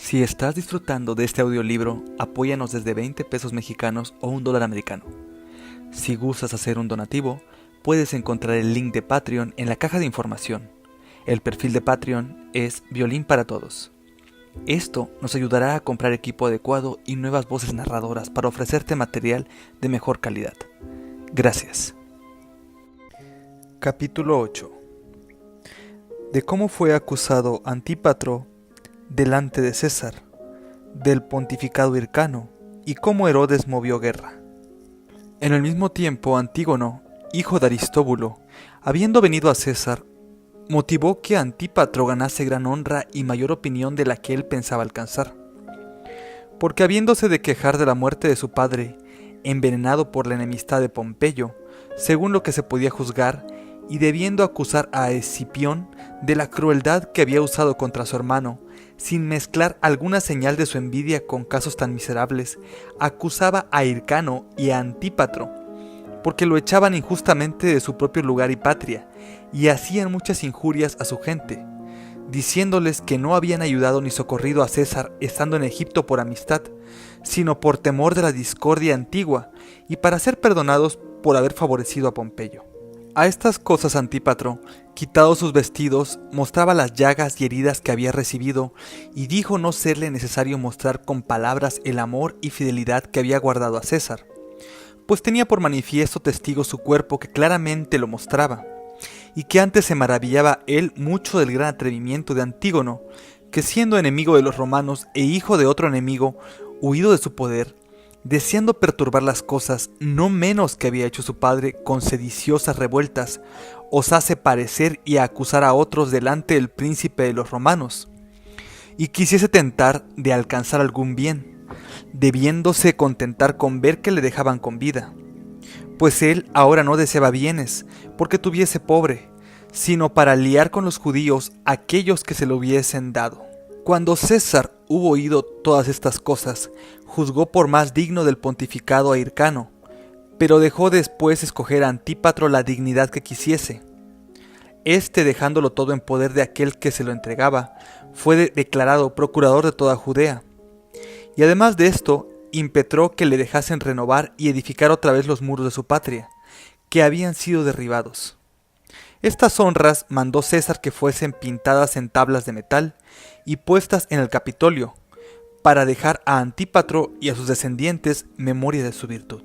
Si estás disfrutando de este audiolibro, apóyanos desde 20 pesos mexicanos o $1 americano. Si gustas hacer un donativo, puedes encontrar el link de Patreon en la caja de información. El perfil de Patreon es Violín para Todos. Esto nos ayudará a comprar equipo adecuado y nuevas voces narradoras para ofrecerte material de mejor calidad. Gracias. Capítulo 8. De cómo fue acusado Antípatro delante de César, del pontificado Hircano, y cómo Herodes movió guerra. En el mismo tiempo, Antígono, hijo de Aristóbulo, habiendo venido a César, motivó que Antípatro ganase gran honra y mayor opinión de la que él pensaba alcanzar. Porque habiéndose de quejar de la muerte de su padre, envenenado por la enemistad de Pompeyo, según lo que se podía juzgar, y debiendo acusar a Escipión de la crueldad que había usado contra su hermano, sin mezclar alguna señal de su envidia con casos tan miserables, acusaba a Hircano y a Antípatro, porque lo echaban injustamente de su propio lugar y patria, y hacían muchas injurias a su gente, diciéndoles que no habían ayudado ni socorrido a César estando en Egipto por amistad, sino por temor de la discordia antigua, y para ser perdonados por haber favorecido a Pompeyo. A estas cosas Antípatro, quitados sus vestidos, mostraba las llagas y heridas que había recibido, y dijo no serle necesario mostrar con palabras el amor y fidelidad que había guardado a César, pues tenía por manifiesto testigo su cuerpo que claramente lo mostraba, y que antes se maravillaba él mucho del gran atrevimiento de Antígono, que siendo enemigo de los romanos e hijo de otro enemigo, huido de su poder, deseando perturbar las cosas, no menos que había hecho su padre con sediciosas revueltas, osase parecer y acusar a otros delante del príncipe de los romanos, y quisiese tentar de alcanzar algún bien, debiéndose contentar con ver que le dejaban con vida, pues él ahora no deseaba bienes, porque tuviese pobre, sino para liar con los judíos aquellos que se lo hubiesen dado. Cuando César hubo oído todas estas cosas, juzgó por más digno del pontificado a Hircano, pero dejó después escoger a Antípatro la dignidad que quisiese. Este, dejándolo todo en poder de aquel que se lo entregaba, fue declarado procurador de toda Judea. Y además de esto, impetró que le dejasen renovar y edificar otra vez los muros de su patria, que habían sido derribados. Estas honras mandó César que fuesen pintadas en tablas de metal y puestas en el Capitolio, para dejar a Antípatro y a sus descendientes memoria de su virtud.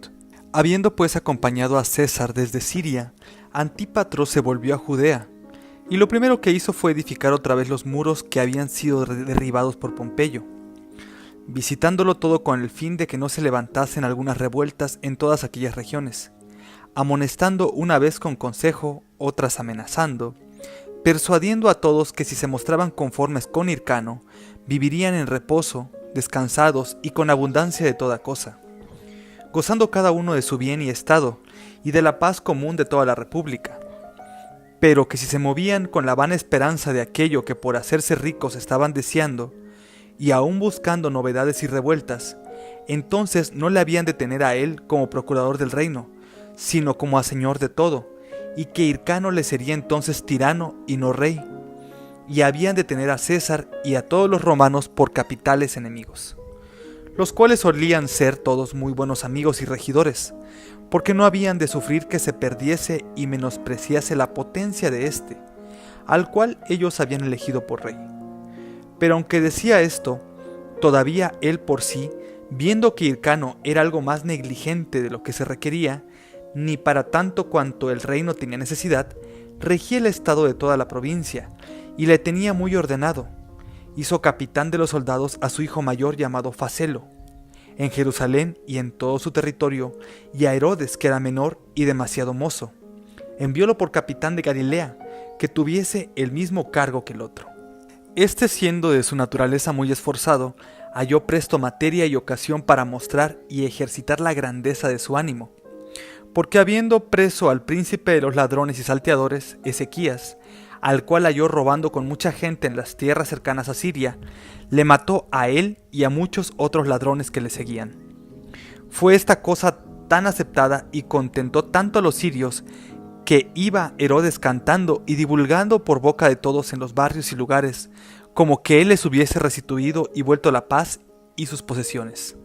Habiendo pues acompañado a César desde Siria, Antípatro se volvió a Judea, y lo primero que hizo fue edificar otra vez los muros que habían sido derribados por Pompeyo, visitándolo todo con el fin de que no se levantasen algunas revueltas en todas aquellas regiones, amonestando una vez con consejo, otras amenazando, persuadiendo a todos que si se mostraban conformes con Hircano, vivirían en reposo, descansados y con abundancia de toda cosa, gozando cada uno de su bien y estado, y de la paz común de toda la república. Pero que si se movían con la vana esperanza de aquello que por hacerse ricos estaban deseando, y aún buscando novedades y revueltas, entonces no le habían de tener a él como procurador del reino, sino como a señor de todo, y que Hircano le sería entonces tirano y no rey, y habían de tener a César y a todos los romanos por capitales enemigos, los cuales solían ser todos muy buenos amigos y regidores, porque no habían de sufrir que se perdiese y menospreciase la potencia de éste, al cual ellos habían elegido por rey. Pero aunque decía esto, todavía él por sí, viendo que Hircano era algo más negligente de lo que se requería, ni para tanto cuanto el reino tenía necesidad, regía el estado de toda la provincia, y le tenía muy ordenado. Hizo capitán de los soldados a su hijo mayor llamado Facelo, en Jerusalén y en todo su territorio, y a Herodes, que era menor y demasiado mozo. Enviólo por capitán de Galilea, que tuviese el mismo cargo que el otro. Este, siendo de su naturaleza muy esforzado, halló presto materia y ocasión para mostrar y ejercitar la grandeza de su ánimo, porque habiendo preso al príncipe de los ladrones y salteadores, Ezequías, al cual halló robando con mucha gente en las tierras cercanas a Siria, le mató a él y a muchos otros ladrones que le seguían. Fue esta cosa tan aceptada y contentó tanto a los sirios, que iba Herodes cantando y divulgando por boca de todos en los barrios y lugares como que él les hubiese restituido y vuelto la paz y sus posesiones.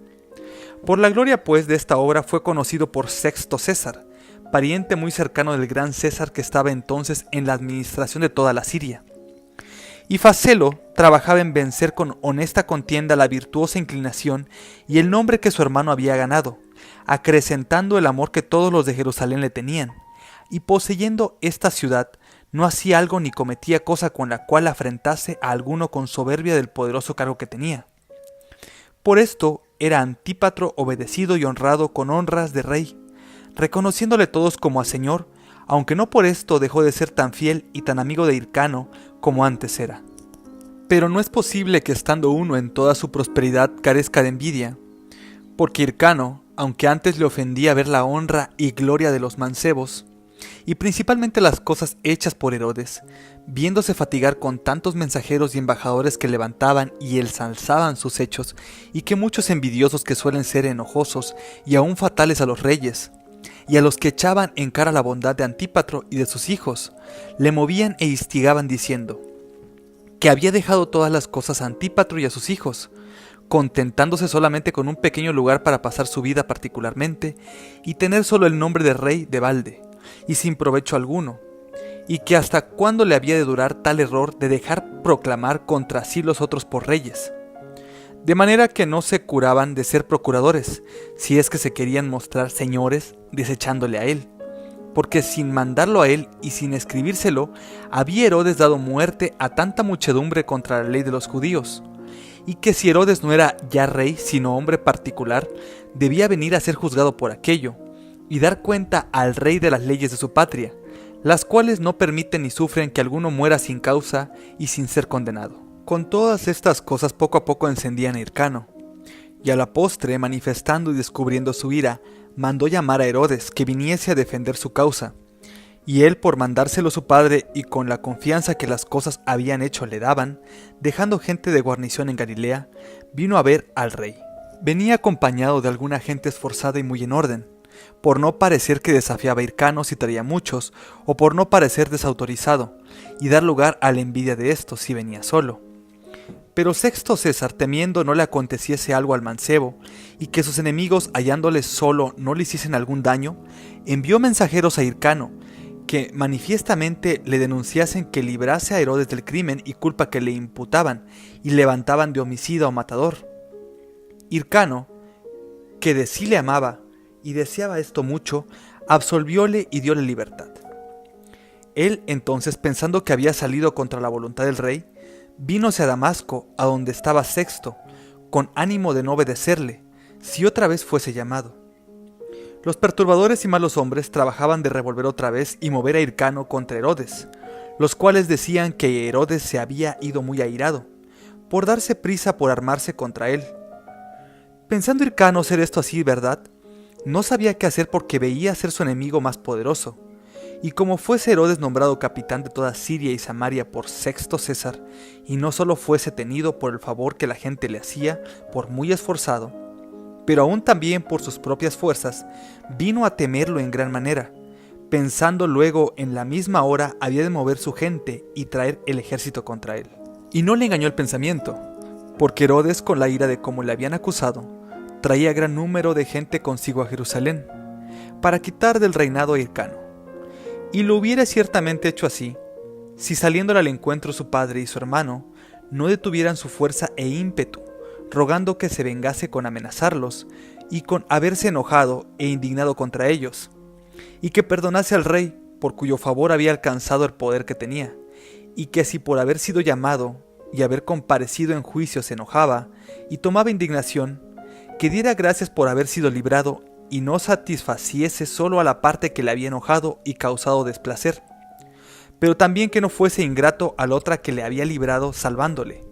Por la gloria pues de esta obra fue conocido por Sexto César, pariente muy cercano del gran César que estaba entonces en la administración de toda la Siria. Y Facelo trabajaba en vencer con honesta contienda la virtuosa inclinación y el nombre que su hermano había ganado, acrecentando el amor que todos los de Jerusalén le tenían, y poseyendo esta ciudad, no hacía algo ni cometía cosa con la cual afrentase a alguno con soberbia del poderoso cargo que tenía. Por esto era Antípatro obedecido y honrado con honras de rey, reconociéndole todos como a señor, aunque no por esto dejó de ser tan fiel y tan amigo de Hircano como antes era. Pero no es posible que estando uno en toda su prosperidad carezca de envidia, porque Hircano, aunque antes le ofendía ver la honra y gloria de los mancebos, y principalmente las cosas hechas por Herodes, viéndose fatigar con tantos mensajeros y embajadores que levantaban y ensalzaban sus hechos, y que muchos envidiosos que suelen ser enojosos y aún fatales a los reyes, y a los que echaban en cara la bondad de Antípatro y de sus hijos, le movían e instigaban diciendo que había dejado todas las cosas a Antípatro y a sus hijos, contentándose solamente con un pequeño lugar para pasar su vida particularmente, y tener solo el nombre de rey de balde, y sin provecho alguno, y que hasta cuándo le había de durar tal error de dejar proclamar contra sí los otros por reyes, de manera que no se curaban de ser procuradores, si es que se querían mostrar señores, desechándole a él, porque sin mandarlo a él y sin escribírselo, había Herodes dado muerte a tanta muchedumbre contra la ley de los judíos, y que si Herodes no era ya rey, sino hombre particular, debía venir a ser juzgado por aquello, y dar cuenta al rey de las leyes de su patria, las cuales no permiten ni sufren que alguno muera sin causa y sin ser condenado. Con todas estas cosas poco a poco encendían a Hircano, y a la postre, manifestando y descubriendo su ira, mandó llamar a Herodes que viniese a defender su causa, y él por mandárselo su padre y con la confianza que las cosas habían hecho le daban, dejando gente de guarnición en Galilea, vino a ver al rey. Venía acompañado de alguna gente esforzada y muy en orden, por no parecer que desafiaba a Hircano si traía muchos, o por no parecer desautorizado, y dar lugar a la envidia de estos si venía solo. Pero Sexto César, temiendo no le aconteciese algo al mancebo, y que sus enemigos hallándole solo no le hiciesen algún daño, envió mensajeros a Hircano, que manifiestamente le denunciasen que librase a Herodes del crimen y culpa que le imputaban, y levantaban de homicida o matador. Hircano, que de sí le amaba, y deseaba esto mucho, absolvióle y dióle libertad. Él entonces, pensando que había salido contra la voluntad del rey, vínose a Damasco, a donde estaba Sexto, con ánimo de no obedecerle, si otra vez fuese llamado. Los perturbadores y malos hombres trabajaban de revolver otra vez y mover a Hircano contra Herodes, los cuales decían que Herodes se había ido muy airado, por darse prisa por armarse contra él. Pensando Hircano ser esto así, ¿verdad?, no sabía qué hacer porque veía ser su enemigo más poderoso, y como fuese Herodes nombrado capitán de toda Siria y Samaria por Sexto César, y no solo fuese tenido por el favor que la gente le hacía por muy esforzado, pero aún también por sus propias fuerzas, vino a temerlo en gran manera, pensando luego en la misma hora había de mover su gente y traer el ejército contra él. Y no le engañó el pensamiento, porque Herodes, con la ira de cómo le habían acusado, traía gran número de gente consigo a Jerusalén, para quitar del reinado a Hircano. Y lo hubiera ciertamente hecho así, si saliéndole al encuentro su padre y su hermano, no detuvieran su fuerza e ímpetu, rogando que se vengase con amenazarlos, y con haberse enojado e indignado contra ellos, y que perdonase al rey, por cuyo favor había alcanzado el poder que tenía, y que si por haber sido llamado y haber comparecido en juicio se enojaba, y tomaba indignación, que diera gracias por haber sido librado, y no satisfaciese solo a la parte que le había enojado y causado desplacer, pero también que no fuese ingrato a la otra que le había librado salvándole,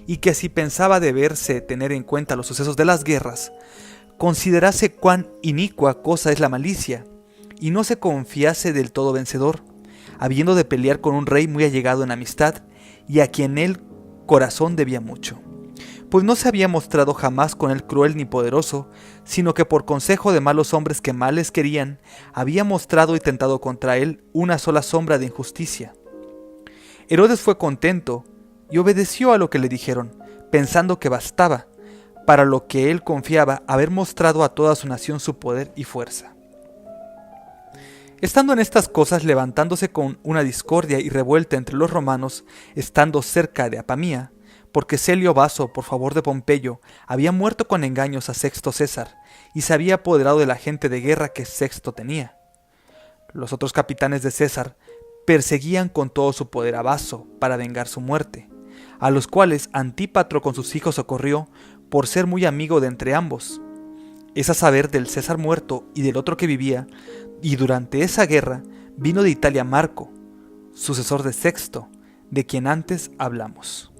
y que si pensaba deberse tener en cuenta los sucesos de las guerras, considerase cuán inicua cosa es la malicia, y no se confiase del todo vencedor, habiendo de pelear con un rey muy allegado en amistad, y a quien el corazón debía mucho, pues no se había mostrado jamás con él cruel ni poderoso, sino que por consejo de malos hombres que males querían, había mostrado y tentado contra él una sola sombra de injusticia. Herodes fue contento, y obedeció a lo que le dijeron, pensando que bastaba, para lo que él confiaba, haber mostrado a toda su nación su poder y fuerza. Estando en estas cosas, levantándose con una discordia y revuelta entre los romanos, estando cerca de Apamía, porque Celio Baso, por favor de Pompeyo, había muerto con engaños a Sexto César, y se había apoderado de la gente de guerra que Sexto tenía. Los otros capitanes de César perseguían con todo su poder a Baso para vengar su muerte, a los cuales Antípatro con sus hijos socorrió por ser muy amigo de entre ambos. Es a saber del César muerto y del otro que vivía, y durante esa guerra vino de Italia Marco, sucesor de Sexto, de quien antes hablamos.